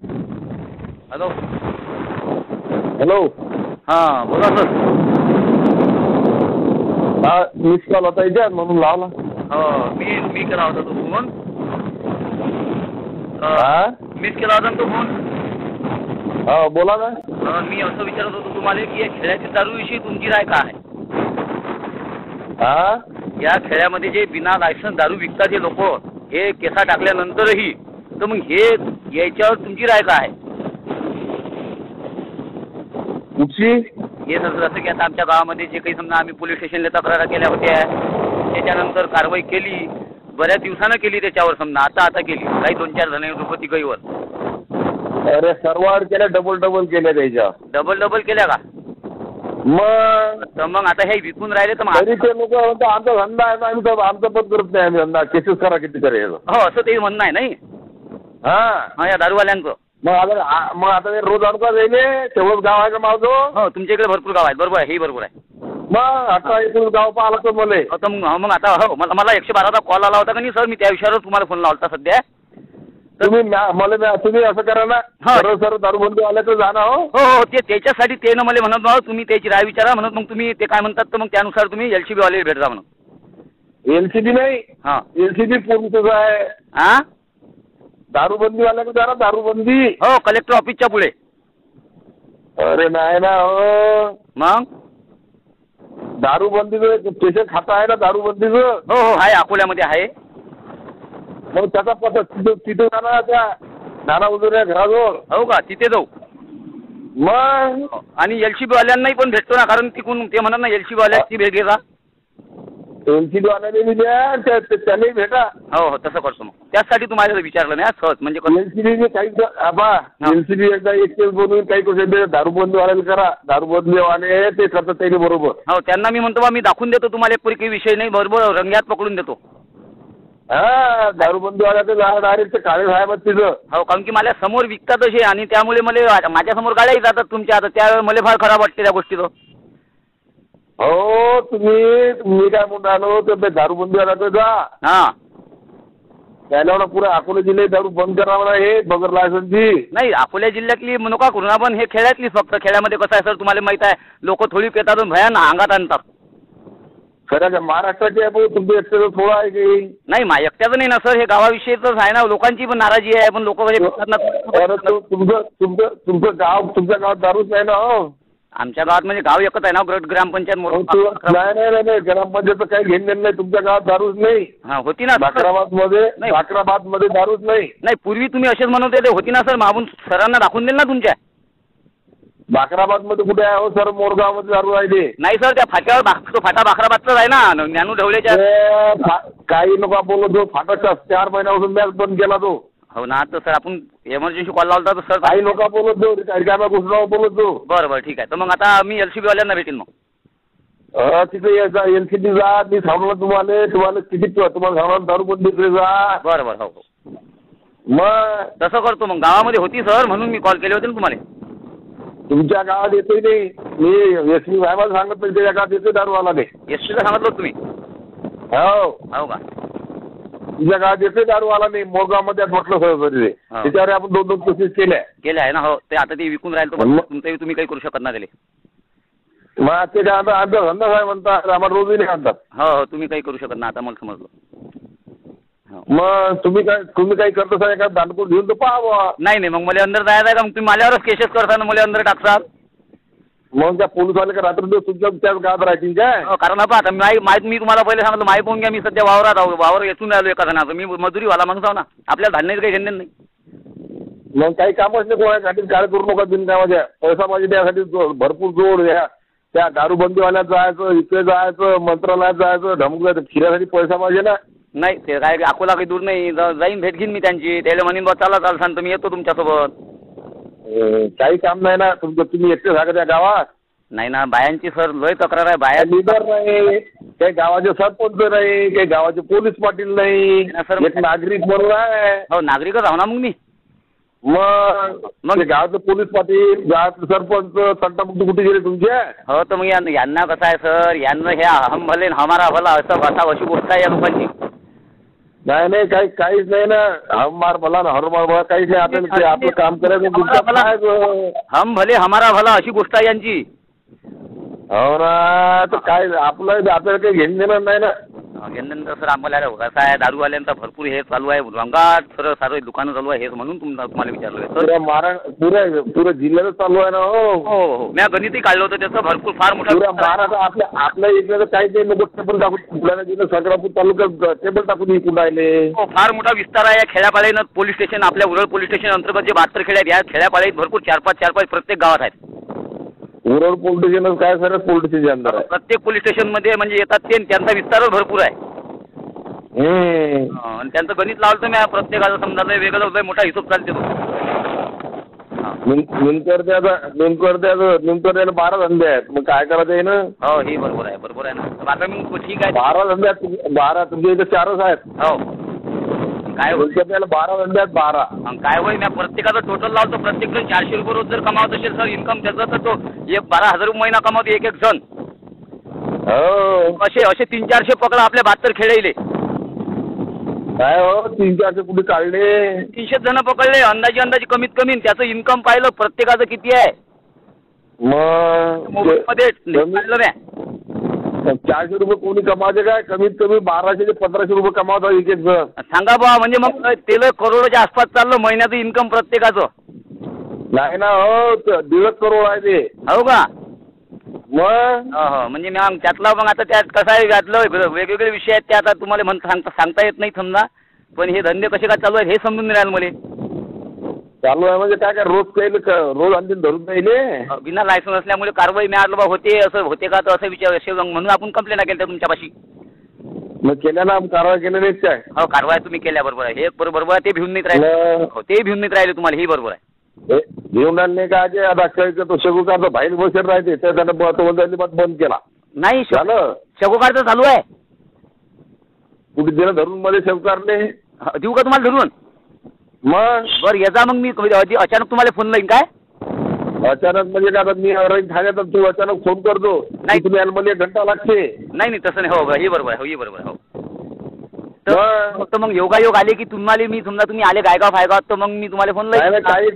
Hello hello. हां बोला sir. हा मिस कॉल होता याच्यात म्हणून लावला. हो मी केला होता तो फोन. हा मीच केला होता तो फोन. हा बोला ना. मी असं विचारत होतो तुम्हाला की या खेळ्याच्या दारूविषयी तुमची राय काय आहे. हा या खेळ्यामध्ये जे बिना लायसन्स दारू विकतात हे लोक, हे केसा टाकल्यानंतरही, तर मग हे याच्यावर तुमची राय काय आहे. कुठची? हे जसं की आता आमच्या गावामध्ये जे काही समजा आम्ही पोलीस स्टेशनला तक्रार केल्या होत्या, त्याच्यानंतर कारवाई केली, बऱ्याच दिवसानं केली त्याच्यावर, समजा आता केली काही 2-4 जण रुपये तिघईवर. अरे सर्वावर केल्या, डबल केल्या त्याच्या. डबल केल्या का? मग आता हे विकून राहिले तर तरी ते लोक म्हणतात आमचा धंदा आहे ना, आम्ही आमचं पण करत नाही, आम्ही धंदा केसेस करा किती करायचं. हो असं ते म्हणणं आहे नाही. हा या दारूवाल्यांचं. मग आता ते रोज आणका जाईले तेवढंच गाव आहे का माझं. हो तुमच्या इकडे भरपूर गाव आहेत, बरोबर आहे, हे बरोबर आहे. मग आता एकूण गाव पाहिलं तर मला मग आता हो मला 112चा कॉल आला होता का नाही सर, मी त्या विषयावर तुम्हाला फोन लावला होता सध्या. तुम्ही असं करा ना, सर दारूबंदी आल्या तर जा ना. हो ते त्याच्यासाठी ते ना मला म्हणत भाऊ तुम्ही त्याची राय विचारा म्हणत, मग तुम्ही ते काय म्हणतात तर मग त्यानुसार तुम्ही LCB वाले भेट जा म्हणून. LCB नाही, हां LCB पोलीसच आहे. हां दारूबंदी वाल्याकडे जा ना, दारूबंदी. हो कलेक्टर ऑफिसच्या पुढे. अरे नाही ना हो, मग दारूबंदीचं स्टेशन खाता आहे ना दारूबंदीचं. हो आहे, अकोल्यामध्ये आहे. मग त्याचा पत्ता तिथे जाणार त्या नाना उजोऱ्या घराजवळ. हो का, तिथे जाऊ मग. आणि LCB वाल्यांनाही पण भेटतो ना, कारण तिकून ते म्हणत ना LCB वाल्याची भेट घेता. LCB वाल्याने बी द्या, त्यालाही भेटा. हो तसं करतो मग. त्यासाठी तुम्हाला विचारलं नाही सहज म्हणजे LCB काही LCB एकदा एक केस बनवून काही करू दारूबंदी वाल्याला करा, दारूबंदी वाले ते करतात त्याने बरोबर. हो त्यांना मी म्हणतो बा मी दाखवून देतो तुम्हाला, पुरी काही विषय नाही, बरोबर रंग्यात पकडून देतो. हा दारूबंदी वाल्याचं डायरेक्ट काळे साहेब तिथं. हो कारण की मला समोर विकतात असे, आणि त्यामुळे मला माझ्यासमोर गाड्याही जातात तुमच्या, आता त्यावेळेस मला फार खराब वाटते त्या गोष्टीचं. हो मी काय म्हणून राहिलो तर दारूबंदी वाल्याचं जा. हां त्याला पुरा अकोला जिल्ह्यात दारू बंद करा म्हणा, हे बगर लायसन्सची. नाही अकोला जिल्ह्यातली नका करू ना, पण हे खेड्यातली फक्त. खेड्यामध्ये कसं आहे सर तुम्हाला माहित आहे, लोक थोडी पेतात भयान अंगात आणतात. खरं महाराष्ट्राची आहे, पण तुमचं एकट्याचं थोडं आहे की नाही. एकट्याचं नाही ना सर, हे गावाविषयीच आहे ना, लोकांची पण नाराजी आहे, पण लोक तुमचं गाव, तुमच्या गावात दारूच नाही ना. हो आमच्या गावात म्हणजे गाव एकच आहे ना, ग्रामपंचायत. नाही ग्रामपंचायतचं काही घेणं नाही, तुमच्या गावात दारूच नाही. होती ना बाकराबाद मध्ये दारूच नाही. पूर्वी तुम्ही असेच म्हणत होते, होती ना सर, मागून सरांना दाखवून देईल ना तुमच्या. बाकराबाद मध्ये कुठे आहे हो सर, मोरगाव मध्ये दारू आहे ते. नाही सर, त्या फाट्यावर तो फाटा बाकराबादचाच आहे ना, ज्ञानू ढवळेच्या. काही नका बोलत, फाटाच्या 4 महिन्यापासून मॅच बंद केला तो. हो ना, तर सर आपण इमर्जन्सी कॉल लावला तर सर काही लोक बोलत जाऊ, रिकाम्या घोषणा बोलत जाऊ. बरं ठीक आहे. तर मग आता मी LCB वाल्यांना भेटेन मग. तिथे LCB जा, मी सांगणार तुम्हाला किती तुम्हाला सांगणार दारूबंदीकडे जा. बरं हो मग तसं करतो मग. गावामध्ये होती सर म्हणून मी कॉल केले होते ना तुम्हाला. तुमच्या गावात येतोय नाही, मी SB साहेबाला सांगत नाही, त्याच्या गावात येतोय दारूवाला नाही. SBला सांगितलं तुम्ही. हो का, तुझ्या गावात येतोय दारूवाला नाही. मोरगावमध्ये म्हटलं सर त्याच्यावर आपण 2 केसेस केल्या आहे ना. हो ते आता ते विकून राहिलं, तुमचंही तुम्ही काही करू शकत ना त्याला. मग ते आमचा धंदा काय म्हणतात, आम्हाला रोजही नाही आणतात. हो तुम्ही काही करू शकत ना, आता मला समजलं. मग तुम्ही काही करता सर, एका दांडकूर घेऊन तर पाहावं. नाही मग मला अंदर जायचं आहे का, मग तुम्ही माझ्यावरच केसेस करता ना, मला अंदर टाकसाल. मग त्या पोलीसवाले का रात्र तुमच्या त्याच गावात राहतील काय. कारण आता मी तुम्हाला पहिले सांगितलं, माहीत पाहून घ्या, मी सध्या वावर येथून राहिलो एका जणाचं, मी मजुरीवाला मग जाऊ ना, आपल्याला धान्याचं काही घेणं नाही. मग काही कामच नाही कोणासाठी, काय करू नका बिनकामाच्या. पैसा पाहिजे त्यासाठी भरपूर जोड घ्या. त्या दारूबंदीवाल्यात जायचं, इकडे जायचं, मंत्रालयात जायचं, ढमक फिरायसाठी पैसा पाहिजे ना. नाही ते काय अकोला काही दूर नाही, जाईन भेट घेईन मी त्यांची. त्याला म्हणेन बा चला सांगतो मी येतो तुमच्यासोबत. काही काम नाही ना तुमचं, तुम्ही एकटे सांगा त्या गावात. नाही ना, बायांची सर लय तक्रार आहे. बाया लीडर नाही, काही गावाचे सरपंच नाही, काही गावाचे पोलीस पाटील नाही, एक नागरिक म्हणून आहे. हो नागरिकच आहो ना मग मी. मग गावाचं पोलीस पाटील, गावाचं सरपंच, तंटामुक्ती कुठे गेले तुमचे. हो तर मग यांना कसं आहे सर, यांना हे हम भले हमारा भला असं बसा अशी गोष्ट आहे या लोकांची. नाही काहीच नाही ना. हम मार भला ना हर मार भला काहीच नाही. आपल्याला ते आपलं काम करायचं. हम भले हमारा भला अशी गोष्ट आहे यांची. हो ना. तर काय आपल्याला काही घेणं देणं नाही ना. घेणं सर आम्हाला कसं आहे दारूवाल्यांचा भरपूर हे चालू आहे रंगात सर सारं दुकानं चालू आहे हेच म्हणून तुम्हाला विचारलं आहे. पुऱ्या जिल्ह्यातच चालू आहे ना. हो मी गणितही काढलं होतं त्याचं भरपूर फार मोठा महाराष्ट्र आपल्या इकडे तर काही काही नको टेबल टाकून बुलढाणा जिल्हा संग्रामपूर तालुक्यात टेबल टाकून विकून राहिले. हो फार मोठा विस्तार आहे. या खेड्यापाड्यानं पोलीस स्टेशन आपल्या उरळ पोलीस स्टेशन अंतर्गत जे 72 खेड्यात या खेड्यापाड्यात भरपूर 4-5 प्रत्येक गावात आहेत. उरळ पोलीस स्टेशन काय सर पोलीस स्टेशन अंदर आहे. प्रत्येक पोलीस स्टेशन मध्ये म्हणजे येतात ते त्यांचा विस्तार भरपूर आहे. आणि त्यांचं गणित लावलं तर मी प्रत्येकाचा समजा वेगळा मोठा हिशोब चालते. नंतर त्याला 12 धंदे आहेत. मग काय करायचं आहे ना. हो हे बरोबर आहे ना. आता मग ठीक आहे 12 धंदे आहेत. 12 तुमच्या इथे 4च आहेत. हो काय त्याला 12 धंदे आहेत. 12 काय होईल मी प्रत्येकाचं टोटल लावतो. प्रत्येक जण 400 रुपये रोज जर कमावत असेल सर इन्कम त्याचा तर तो 12,000 रुपये महिना कमावतो एक जण. हो असे 300-400 पकडा आपल्या 72 खेड्याले. काय हो 300-400 कुठे काढले. 300 जण पकडले अंदाजे कमीत कमी. त्याचं इन्कम पाहिलं प्रत्येकाचं किती आहे. मग मोबाईल मध्ये काढलं म्या 400 रुपये कोणी कमावते काय. कमीत कमी 1200 ते 1500 रुपये कमावतात एक जण. सांगा बा म्हणजे मग तेल करोडच्या आसपास चाललं महिन्याचं इन्कम प्रत्येकाचं. नाही ना हो 1.5 करोड आहे ते. हो का. मग हो म्हणजे मॅम त्यातला मग आता त्यात कसं आहे त्यातलं वेगवेगळे विषय आहेत ते आता तुम्हाला सांगता येत नाही समजा. पण हे धंदे कसे काय चालू आहेत हे समजून नाही राहिलं मला. चालू आहे म्हणजे काय रोज आणखी धरून राहिले. बिना लायसन्स असल्यामुळे कारवाई मिळालं बा होते असं होते का तर असं विचार म्हणून आपण कंप्लेंट केल्या तुमच्यापाशी. मग केल्या ना कारवाई केल्या नाहीत काय. हो कारवाई तुम्ही केल्या बरोबर आहे. हे बरोबर आहे. ते भिवून नाही राहिले. हो ते भिवून नाही राहिले तुम्हाला हे बरोबर आहे. घेऊन आणले का जे आता तो शेगुकारचा बाहेर बसेल राहते तर त्यानं तो बंद केला. नाही झालं शेगोकारचं चालू आहे. कुठे दिलं धरून मध्ये शेवकारने देऊ का तुम्हाला धरून. मग बरं याचा मग मी अचानक तुम्हाला फोन लाईन काय. अचानक म्हणजे काय मी ठाण्यात तू अचानक फोन करतो. नाही तुम्ही मला 1 घंटा लागते. नाही तसं नाही. हो हे बरोबर आहे. हे बरोबर आहे. हो फक्त मग योगायोग आले की तुम्हाला मी समजा तुम्ही आले गायगाव फायगाव तर मग मी तुम्हाला फोन लाईन. काहीच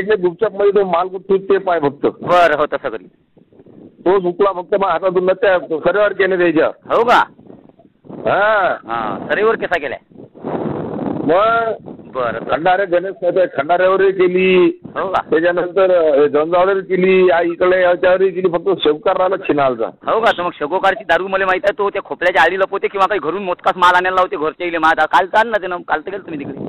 नाही गुपचाप मध्ये तो माल कुठे ते पाय फक्त. बरं हो तसं करी. तो झुकला फक्त मग हातातून त्या सरेवर केले त्याच्या. हो का. हा सरेवर कसा केलाय. मग बरं खंडारे गणेश खंडाऱ्यावरही केली. हो का. त्याच्यानंतर जंजावर केली. इकडे याच्यावरही केली. फक्त शेवकार राहिला छिनालचा. हो का. तर मग शेगोकारची दारू मला माहिती आहे. तो त्या खोपल्याच्या आडी लपवते किंवा काही घरून मोजकाच माल आणायला लावते घरच्या इले माल. काल चाल ना ते ना काल तर गेलं तुम्ही तिकडे.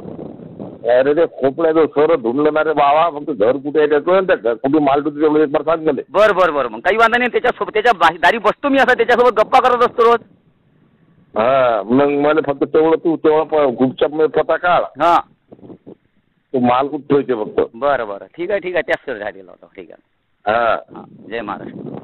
अरे ते खोपल्याचं सर धुंडलं ना रे बाबा. फक्त घर कुठे आहे त्याचं त्या कुठे माल टुती तेवढं एक बार सांग गेले. बरं मग काही वांधा नाही. त्याच्या दारी बसतो मी असा त्याच्यासोबत गप्पा करत असतो रोज. हा मग मला फक्त तेवढं तू तेवढा गुपचाप मध्ये पता काढ. हा तो माल कुठे ठेवायचे फक्त. बरं ठीक आहे त्याच झालेला होता. ठीक आहे. हा जय महाराष्ट्र.